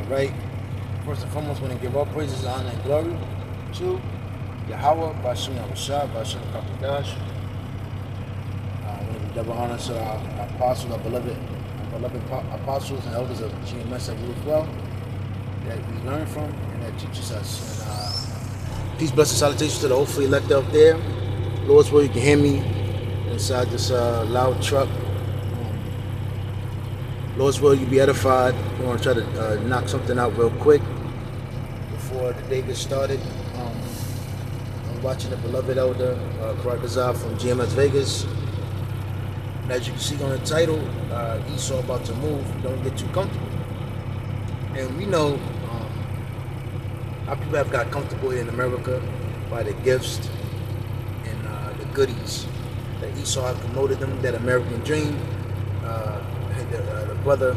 right? First and foremost, want to give all praises, honor, and glory to Yahweh, Bashim Yahushua, Bashim Kakadash. I want to give double honor to our apostles, our beloved apostles and elders of GMS that rule as well, that we learn from and that teaches us. And peace, blessings, salutations to the hopefully elect out there. Lord's will, you can hear me inside this loud truck. Lord's will, you be edified. We want to try to knock something out real quick before the day gets started. I'm watching the beloved elder, Karakazar from GMS Vegas. And as you can see on the title, Esau about to move. Don't get too comfortable. And we know our people have got comfortable here in America by the gifts and the goodies that Esau have promoted them, that American dream. The brother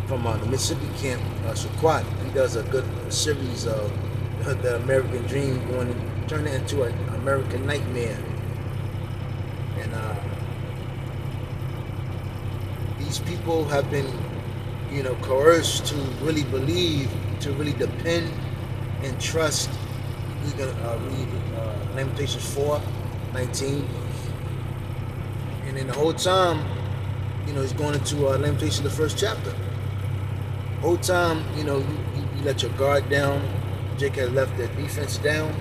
from the Mississippi camp, Shaquat, he does a good series of the American dream, going to turn it into an American nightmare. And these people have been, coerced to really believe, to really depend and trust. We're going to read Lamentations 4:19. And then the whole time, he's going into Lamentations, the first chapter. Whole time, you let your guard down. Jake has left their defense down.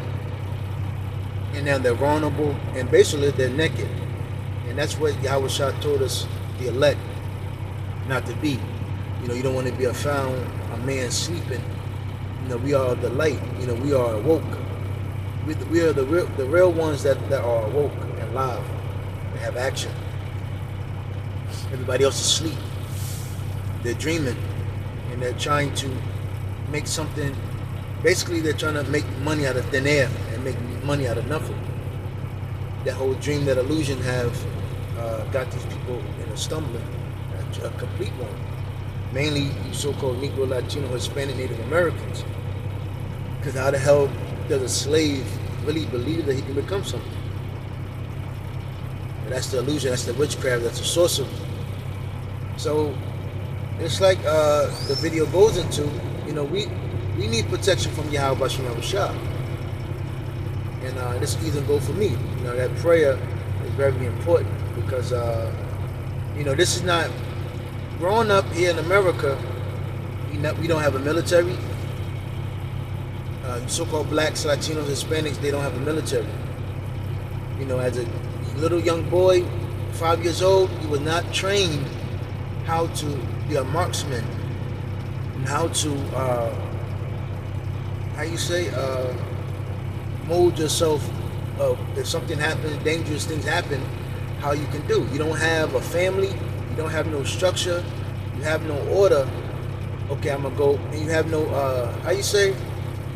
And now they're vulnerable. And basically, they're naked. And that's what Yahushua told us, the elect, not to be. You don't want to be a man sleeping. We are the light. We are awoke. We are the real ones that are awoke and live and have action. Everybody else is asleep. They're dreaming, and they're trying to make something. Basically, they're trying to make money out of thin air and make money out of nothing. That whole dream, that illusion, have got these people in a stumbling, a complete one. Mainly so-called Negro, Latino, Hispanic, Native Americans. Because how the hell does a slave really believe that he can become something? And that's the illusion. That's the witchcraft. That's the sorcery. So it's like the video goes into, we need protection from Yahweh Bashim Yahushua. And this even go for me. That prayer is very important because, this is not, growing up here in America, we don't have a military. So-called blacks, Latinos, Hispanics, they don't have a military. As a little young boy, 5 years old, you were not trained how to be a marksman and how to, mold yourself if something happens, dangerous things happen, how you can do. You don't have a family, you don't have no structure, you have no order. Okay, I'm gonna go, and you have no,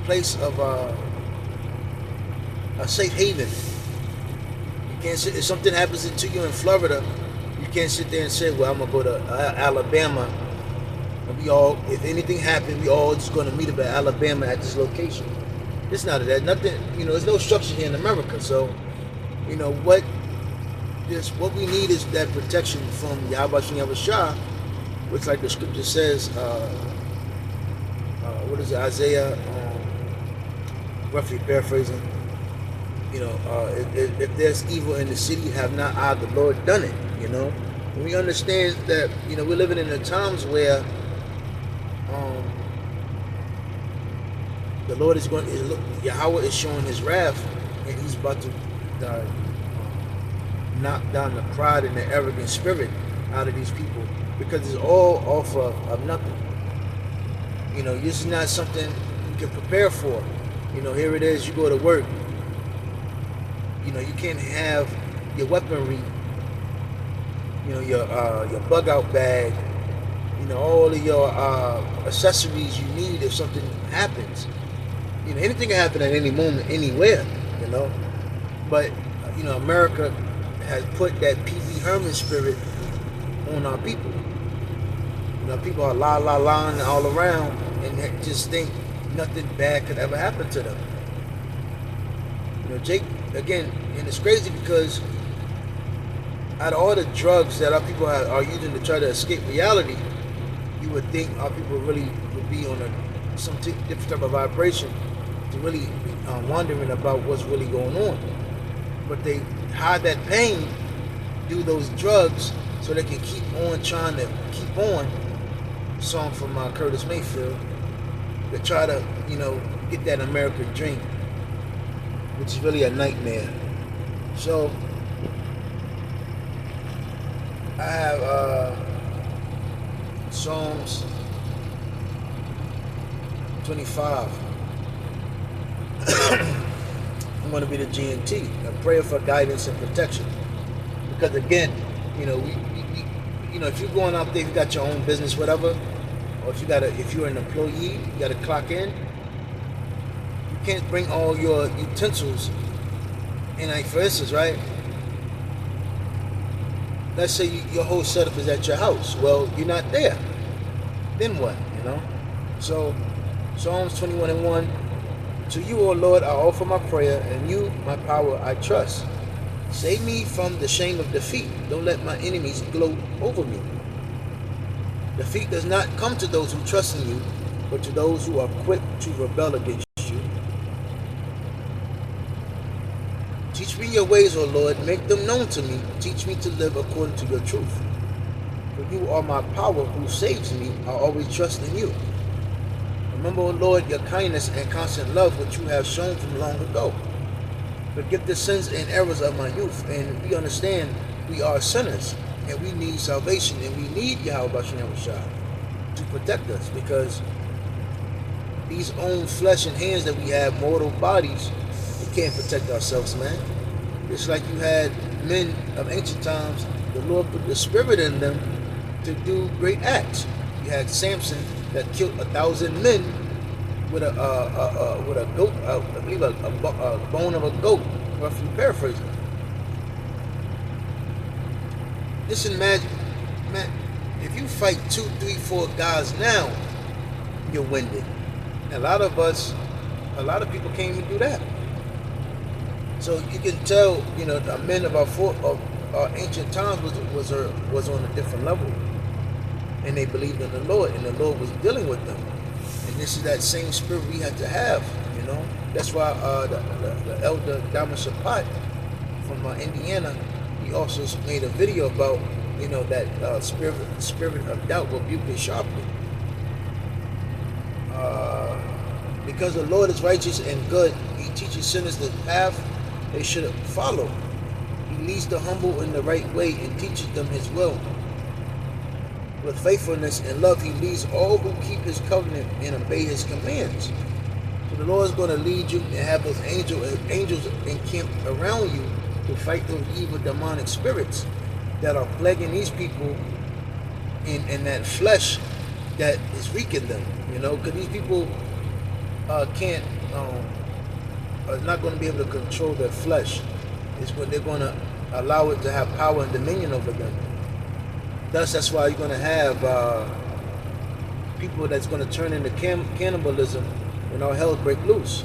place of a safe haven. You can't sit, if something happens to you in Florida, you can't sit there and say, well, I'm going to go to Alabama, and if anything happens, we all just going to meet up at Alabama at this location. It's not that. Nothing, there's no structure here in America. So, what we need is that protection from Yahweh Yahushua, which, like the scripture says, what is it, Isaiah, roughly paraphrasing, if there's evil in the city, have not I, the Lord, done it? And we understand that, we're living in the times where the Lord is Yahweh is showing his wrath, and he's about to knock down the pride and the arrogant spirit out of these people, because it's all off of nothing. This is not something you can prepare for. Here it is, you go to work. You can't have your weaponry, your bug out bag, all of your accessories you need if something happens. Anything can happen at any moment, anywhere, But, America has put that P.V. Herman spirit on our people. People are lying all around and they just think nothing bad could ever happen to them. Jake, again, and it's crazy because out of all the drugs that our people are using to try to escape reality, you would think our people really be on some different type of vibration to really be wondering about what's really going on. But they hide that pain, do those drugs, so they can keep on trying to keep on. Song from Curtis Mayfield. They try to, get that American dream, which is really a nightmare. So I have Psalms 25. I'm going to be the GNT, a prayer for guidance and protection. Because again, if you're going out there, if you got your own business, whatever, or if you're an employee, you got to clock in. You can't bring all your utensils in. Like for instance, right? Let's say your whole setup is at your house. Well, you're not there. Then what? So Psalms 21:1. To you, O Lord, I offer my prayer, and you, my power, I trust. Save me from the shame of defeat. Don't let my enemies gloat over me. Defeat does not come to those who trust in you, but to those who are quick to rebel against you. Teach me your ways, O Lord. Make them known to me. Teach me to live according to your truth. For you are my power who saves me. I always trust in you. Remember, O Lord, your kindness and constant love, which you have shown from long ago. Forgive the sins and errors of my youth. And we understand we are sinners, and we need salvation, and we need Yahweh Shah to protect us, because these own flesh and hands that we have, mortal bodies, we can't protect ourselves, man. It's like you had men of ancient times, the Lord put the spirit in them to do great acts. You had Samson that killed 1,000 men with a goat, I believe a bone of a goat, roughly paraphrasing. Listen, man, if you fight 2, 3, 4 guys now, you're winded. A lot of people can't even do that. So you can tell, the men of our ancient times was on a different level, and they believed in the Lord, and the Lord was dealing with them. And this is that same spirit we have to have, That's why the elder Dama Shapat from Indiana, he also made a video about, that spirit of doubt, rebuke it sharply. Because the Lord is righteous and good, he teaches sinners the path they should follow. He leads the humble in the right way and teaches them his will. With faithfulness and love, he leads all who keep his covenant and obey his commands. So the Lord is going to lead you and have those angels encamped around you to fight those evil demonic spirits that are plaguing these people in that flesh that is weakening them. Because these people are not going to be able to control their flesh. It's when they're going to allow it to have power and dominion over them. Thus, that's why you're going to have people that's going to turn into cannibalism when all hell break loose.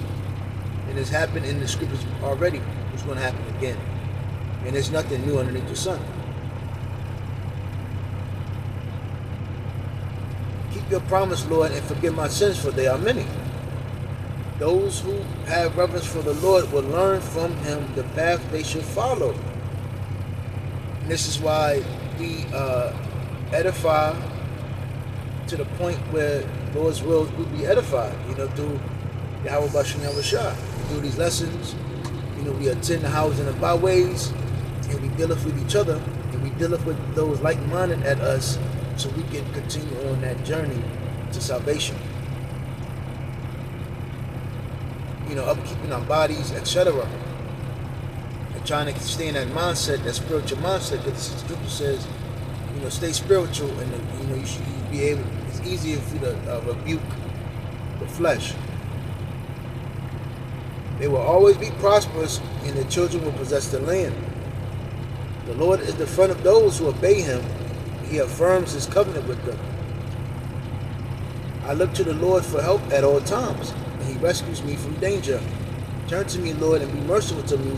And it's happened in the scriptures already. It's going to happen again. And there's nothing new underneath the sun. Keep your promise, Lord, and forgive my sins, for they are many. Those who have reverence for the Lord will learn from him the path they should follow. And this is why we edify to the point where Lord's will will be edified, through Yahweh Bashem Shah. We do these lessons, we attend the houses and the byways, and we deal with each other, and we deal with those like-minded at us, so we can continue on that journey to salvation. Upkeeping our bodies, etc. And trying to stay in that mindset, that spiritual mindset, because the scripture says, stay spiritual, and you should be able. It's easier for you to rebuke the flesh. They will always be prosperous, and their children will possess the land. The Lord is the friend of those who obey him. He affirms his covenant with them. I look to the Lord for help at all times, and he rescues me from danger. Turn to me, Lord, and be merciful to me,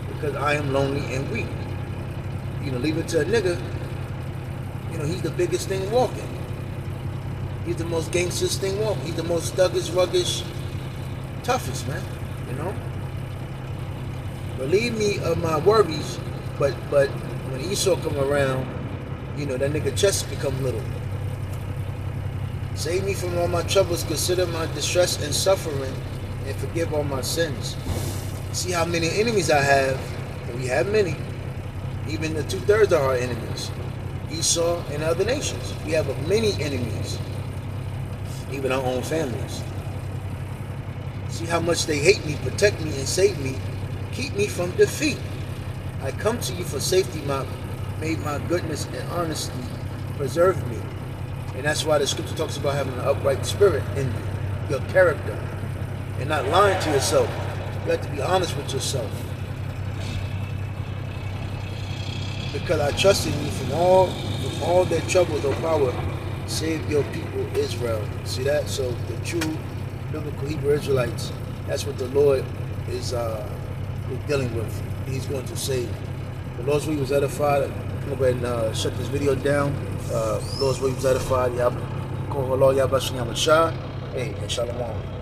because I am lonely and weak. Leave it to a nigga, he's the biggest thing walking. He's the most gangsterest thing walking. He's the most thuggish, ruggish, toughest, man. You know? Relieve me of my worries, but when Esau come around, you know, that nigga chest become little. Save me from all my troubles, consider my distress and suffering, and forgive all my sins. See how many enemies I have, and we have many. Even the 2/3 are our enemies. Esau and other nations. We have many enemies. Even our own families. See how much they hate me, protect me, and save me. Keep me from defeat. I come to you for safety, may my goodness and honesty preserve me. And that's why the scripture talks about having an upright spirit in your character and not lying to yourself. You have to be honest with yourself. Because I trusted you from all their troubles, O power, save your people Israel. See that? So the true biblical Hebrew Israelites, that's what the Lord is dealing with. He's going to save. The Lord's way was edified. I'm going to go ahead and shut this video down. Lord's way was edified. Hey, and shalom.